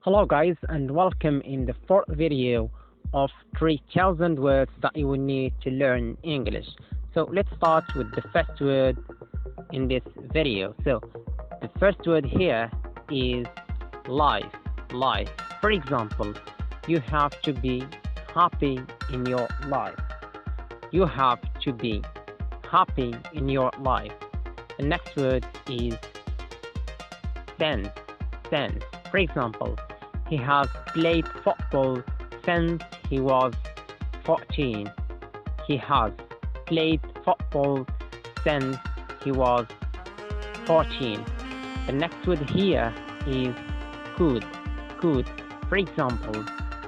Hello guys and welcome in the fourth video of 3000 words that you will need to learn English. So let's start with the first word in this video. So the first word here is life. Life. For example, you have to be happy in your life. You have to be happy in your life. The next word is sense. Sense. For example, he has played football since he was 14. He has played football since he was 14. The next word here is could. Could. For example,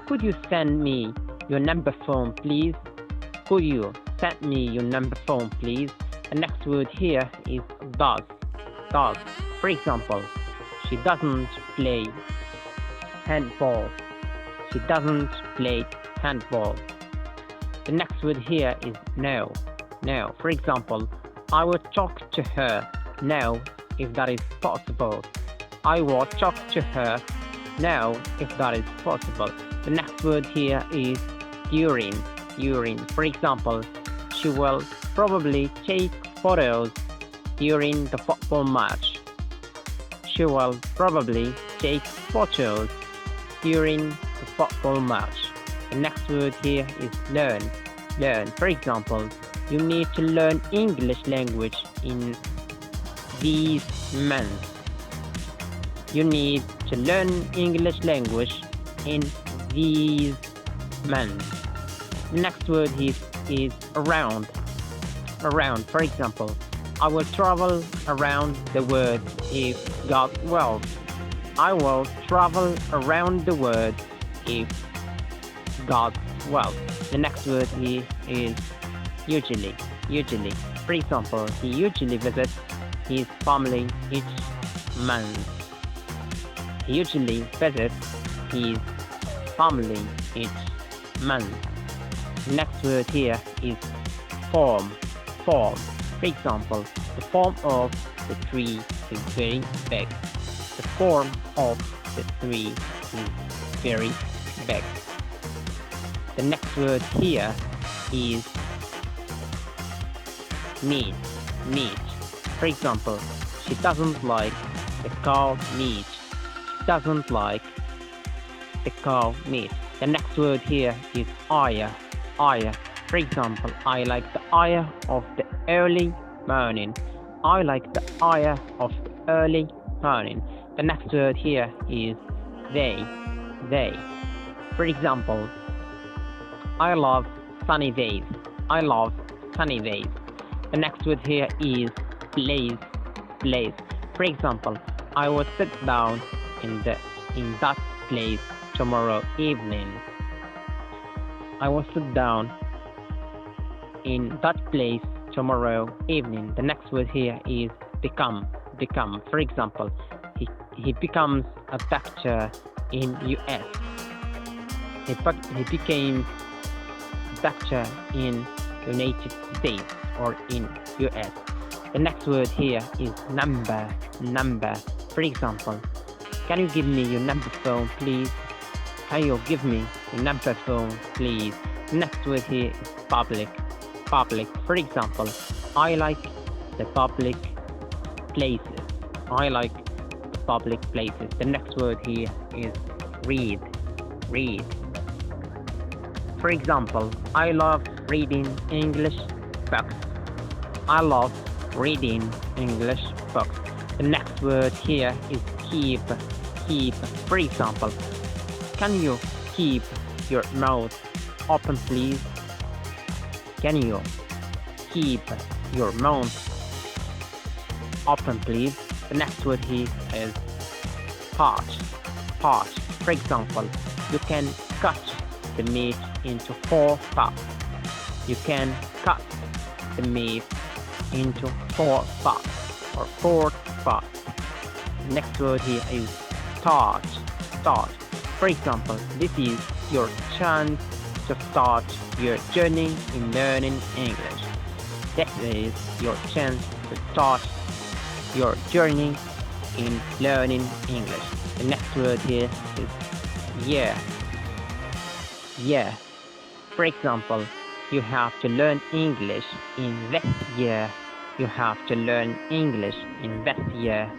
could you send me your number phone, please? Could you send me your number phone, please? The next word here is does. Does. For example, she doesn't play handball. She doesn't play handball. The next word here is no. No. For example, I will talk to her now if that is possible. I will talk to her now if that is possible. The next word here is during. During. For example, she will probably take photos during the football match. She will probably take photos during the football match. The next word here is learn. Learn. For example, you need to learn English language in these months. You need to learn English language in these months. The next word is around. Around. For example, I will travel around the world if God wills. I will travel around the world if God wills. The next word here is usually. Usually. For example, he usually visits his family each month. He usually visits his family each month. The next word here is form. Form. For example, the form of the tree is very big. The form of the tree is very big. The next word here is meat. Meat. For example, she doesn't like the cow meat. She doesn't like the cow meat. The next word here is hour. Hour. For example, I like the hour of the early morning. I like the hour of the early morning. The next word here is they. They. For example, I love sunny days. I love sunny days. The next word here is place. Place. For example, I will sit down in that place tomorrow evening. I will sit down in that place tomorrow evening. The next word here is become. Become. For example, he becomes a doctor in US. He became a doctor in United States or in US. The next word here is number. Number. For example, can you give me your number phone, please? Can you give me your number phone, please? The next word here is public. Public. For example, I like the public places. I like the public places. The next word here is read. Read. For example, I love reading English books. I love reading English books. The next word here is keep. Keep. For example, can you keep your mouth open, please? Can you keep your mouth open, please? The next word here is part. Part. For example, you can cut the meat into 4 parts. You can cut the meat into 4 parts or 4 parts. The next word here is start. Start. For example, this is your chance to start your journey in learning English. This is your chance to start your journey in learning English. The next word here is year. Year. For example, you have to learn English in this year. You have to learn English in this year.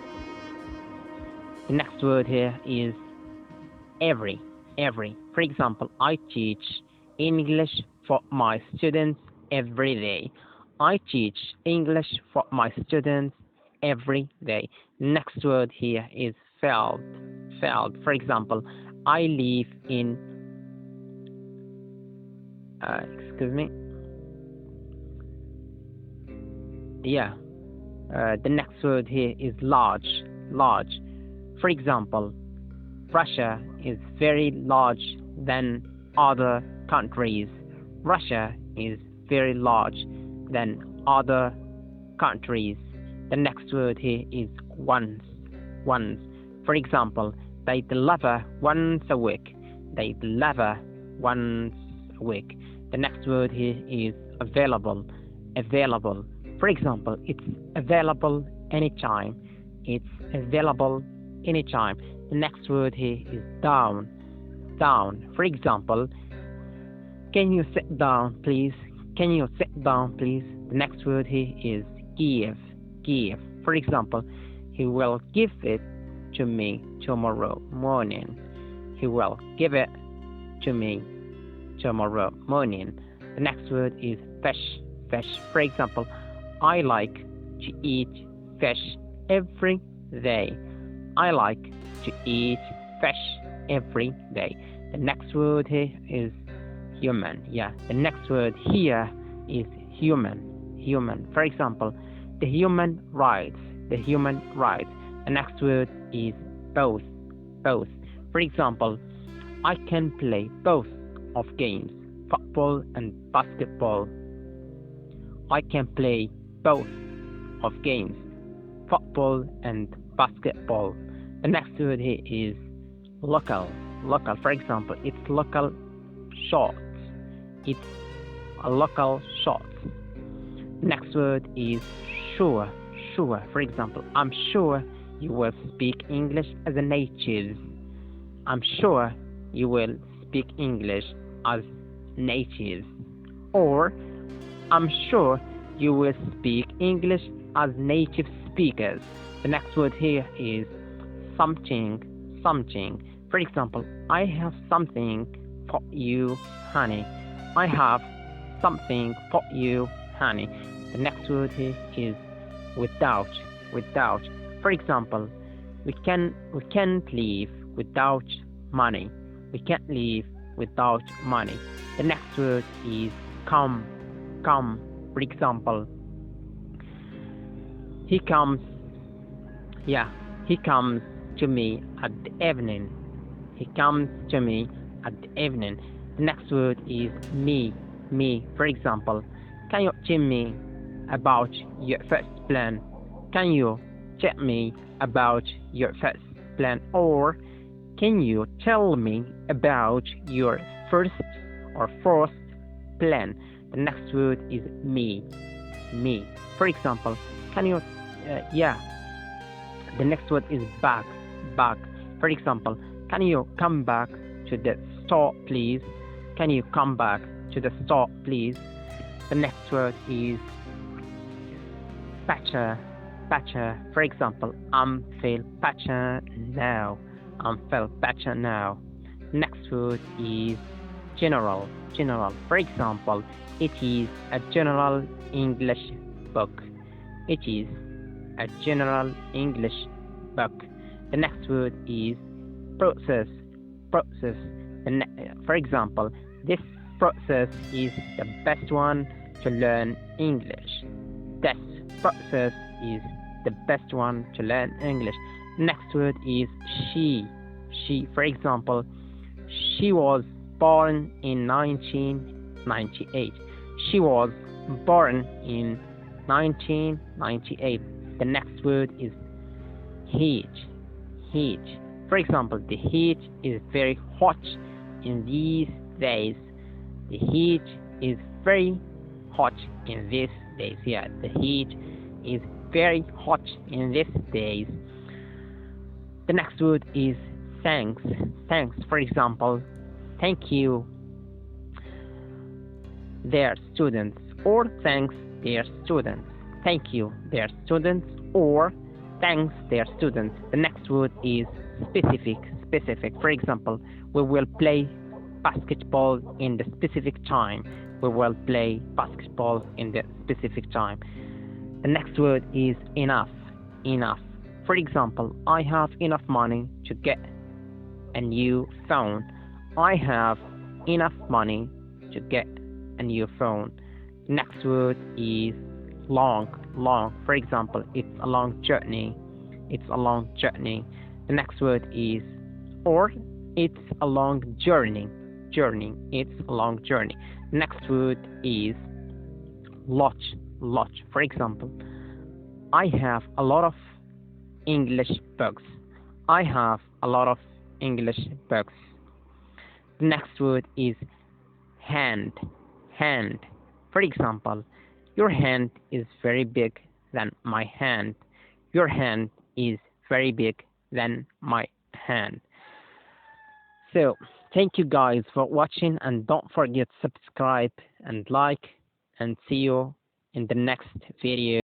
The next word here is every. Every. For example, I teach English for my students every day. I teach English for my students every day. Next word here is felt. Felt. For example, I live in excuse me. Yeah. The next word here is large. Large. For example, Russia is very large than other countries. Russia is very large than other countries. The next word here is once. Once. For example, they deliver once a week. They deliver once a week. The next word here is available. Available. For example, it's available anytime. It's available anytime. The next word here is down. Down. For example, can you sit down, please? Can you sit down, please? The next word here is give. Give. For example, he will give it to me tomorrow morning. He will give it to me tomorrow morning. The next word is fish. Fish. For example, I like to eat fish every day. I like to eat fish every day. The next word here is human. Yeah, the next word here is human. Human. For example, the human rights. The human rights. The next word is both. Both. For example, I can play both of games, football and basketball. I can play both of games, football and basketball. The next word here is local. Local. For example, it's local shorts. It's a local shorts. Next word is sure. Sure. For example, I'm sure you will speak English as a native. I'm sure you will speak English as native. Or I'm sure you will speak English as native speakers. The next word here is something. Something. For example, I have something for you, honey. I have something for you, honey. The next word here is without. Without. For example, we can't live without money. We can't live without money. The next word is come. Come. For example, he comes. Yeah, he comes to me at the evening. He comes to me at the evening. The next word is me. Me. For example, can you tell me about your first plan? Can you tell me about your first plan? Or can you tell me about your first or fourth plan? The next word is me. Me. For example, can you the next word is back. Back. For example, can you come back to the store, please? Can you come back to the store, please? The next word is better. Better. For example, I'm feel better now. I'm feel better now. Next word is general. General. For example, it is a general English book. It is a general English book. The next word is process. Process. For example, this process is the best one to learn English. This process is the best one to learn English. Next word is she. She. For example, she was born in 1998. She was born in 1998. The next word is heat. Heat. For example, the heat is very hot in these days. The heat is very hot in these days. Yeah, the heat is very hot in these days. The next word is thanks. Thanks. For example, thank you, dear students, or thanks, dear students. Thank you, dear students, or thanks, dear students. The next word is specific. Specific. For example, we will play basketball in the specific time. We will play basketball in the specific time. The next word is enough. Enough. For example, I have enough money to get a new phone. I have enough money to get a new phone. Next word is long. Long. For example, it's a long journey. It's a long journey. The next word is or. It's a long journey. Journey. It's a long journey. Next word is lot. Lot. For example, I have a lot of English books. I have a lot of English books. The next word is hand. Hand. For example, your hand is very big than my hand. Your hand is very big than my hand. So, thank you guys for watching, and don't forget to subscribe and like, and see you in the next video.